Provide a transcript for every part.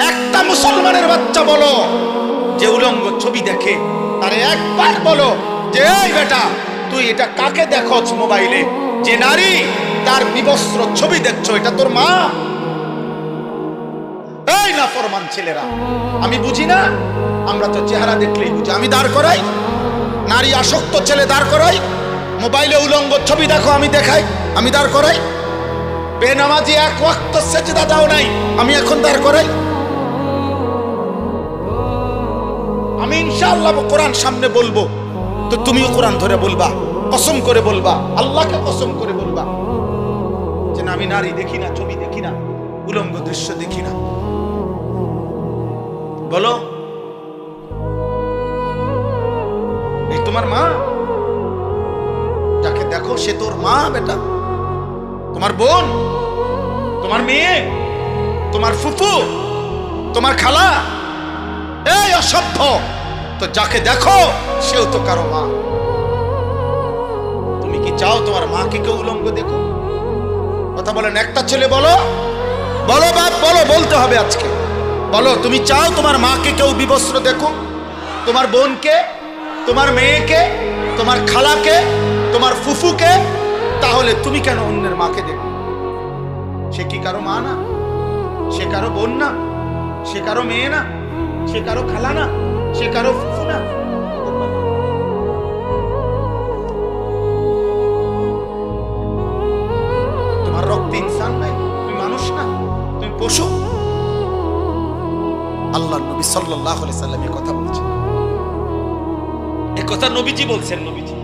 একটা মুসলমানের বাচ্চা বলো যে উলঙ্গ ছবি দেখে, তারে একবার বলো যে এই বেটা তুই এটা কাকে দেখোছ মোবাইলে, যে নারী তার বিবস্ত্র ছবি দেখছো, এটা তোর মা? এই নাফরমান ছেলেরা, আমি বুঝি না, আমরা তো চেহারা দেখলেই বুঝি। আমি দাঁড় করাই, নারী আসক্ত ছেলে দাঁড় করাই, মোবাইলে উলঙ্গ ছবি দেখো আমি দেখাই, আমি দাঁড় করাই। বেনামাজি এক ওয়াক্ত সেজদা দাও নাই, আমি এখন দাঁড় করাই। আমি ইনশাআল্লাহ কোরআন সামনে বলবো, তো তুমিও কোরআন ধরে বলবা, কসম করে বলবা, আল্লাহকে কসম করে বলবা যে না, আমি নারী দেখি না, ছবি দেখি না, উলঙ্গ দৃশ্য দেখি না। বলো, এই তোমার মা? যাকে দেখো সে তোর মা বেটা? তোমার বোন, তোমার মেয়ে, তোমার ফুফু, তোমার খালা? এই অসভ্য! তো যাকে দেখো সেও তো কারো মা। তুমি কি চাও তোমার মাকে কেউ উলঙ্গ দেখো? কথা বলেন, একটা ছেলে বলো, বলো বাপ, বলো, বলতে হবে আজকে। বলো, তুমি চাও তোমার মাকে কেউ বিবস্ত্র দেখো? তোমার বোনকে, তোমার মেয়েকে, তোমার খালাকে, তোমার ফুফুকে? তাহলে তুমি কেন অন্যের মাকে দেখো? সে কি কারো মা না? সে কারো বোন না? সে কারো মেয়ে না? সে কারো খালা না? সে কারো ফুফু না? তোমার রক্তে ইনসান নাই? তুমি মানুষ না? তুমি পশু? আল্লাহর নবী সাল্লাল্লাহু আলাইহি সাল্লাম এই কথা বলছেন। এই কথা নবীজি বলছেন। নবীজি,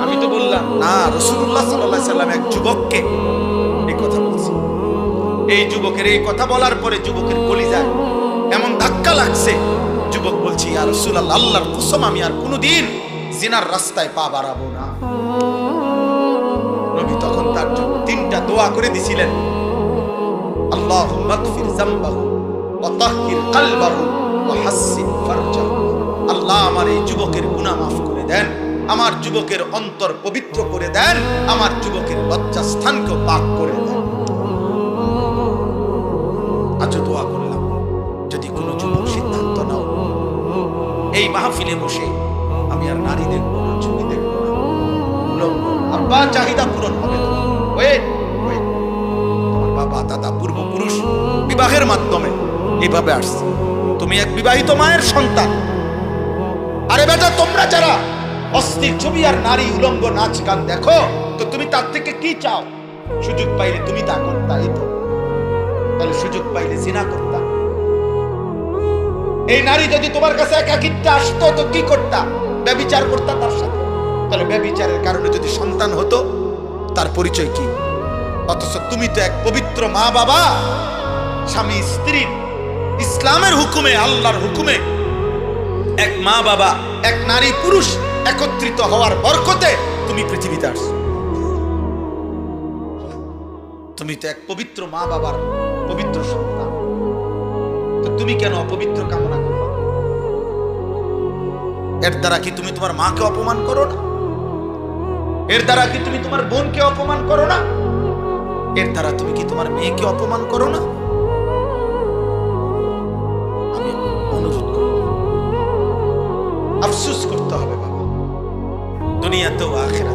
আমি তো বললাম না, রাসূলুল্লাহ সাল্লাল্লাহু আলাইহি সাল্লাম এক যুবককে এই কথা বলছেন। এই যুবকের এই কথা বলার পরে যুবকের কলিজায় এমন ধাক্কা লাগছে, যুবক বলছে, ইয়া রাসূলুল্লাহ, আল্লাহর কসম আমি আর কোনোদিন জিনার রাস্তায় পা বাড়াবো না। নবী তখন তার জন্য তিনটা দোয়া করে দিছিলেন, আল্লাহুম্মা গফির যামবাহু ওয়া তাহহির কলবাহু ওয়া হাসসিন ফারজাহু। আল্লাহ আমার এই যুবকের গুনাহ মাফ করে দেন, আমার যুবকের অন্তর পবিত্র করে দেন, আমার যুবকের লজ্জাস্থানকে পাক করে দেন। আজ দোয়া করলাম, যদি কোনো যুবক সিদ্ধান্ত নাও এই মাহফিলে বসে আমি আর নারী দেখবো না, ছবি দেখবো না, উলঙ্গ, আব্বা চাহিদা পূরণ হবে। তোমার বাবা দাদা পূর্বপুরুষ বিবাহের মাধ্যমে এইভাবে আসছে, তুমি এক বিবাহিত মায়ের সন্তান। আরে বেটা, তোমরা যারা অস্থির ছবি আর নারী উলঙ্গ নাচ গান দেখো, তো তুমি তার থেকে কি চাও? সুযোগ পাইলে তুমি তা করতা, এই তো। তাহলে সুযোগ পাইলে জিনা করতা। এই নারী যদি তোমার কাছে একাকিত্বে আসতো তো কি করতা? ব্যভিচার করতা তার সাথে। তাহলে ব্যভিচারের কারণে যদি সন্তান হতো, তার পরিচয় কি? অথচ তুমি তো এক পবিত্র মা বাবা, স্বামী স্ত্রী, ইসলামের হুকুমে, আল্লাহর হুকুমে এক মা বাবা, এক নারী পুরুষ একত্রিত হওয়ার বরকতে তুমি পৃথিবীতে আসছো। তুমি তো এক পবিত্র মা বাবার পবিত্র সন্তান, তো তুমি কেন অপবিত্র কামনা করো? এর দ্বারা কি তুমি তোমার মাকে অপমান করো না? এর দ্বারা কি তুমি তোমার বোনকে অপমান করো না? এর দ্বারা তুমি কি তোমার মেয়েকে অপমান করো না? আমি অনুরোধ করব, আফসোস করতে হবে বাবা, দুনিয়াতেও আখিরাতেও।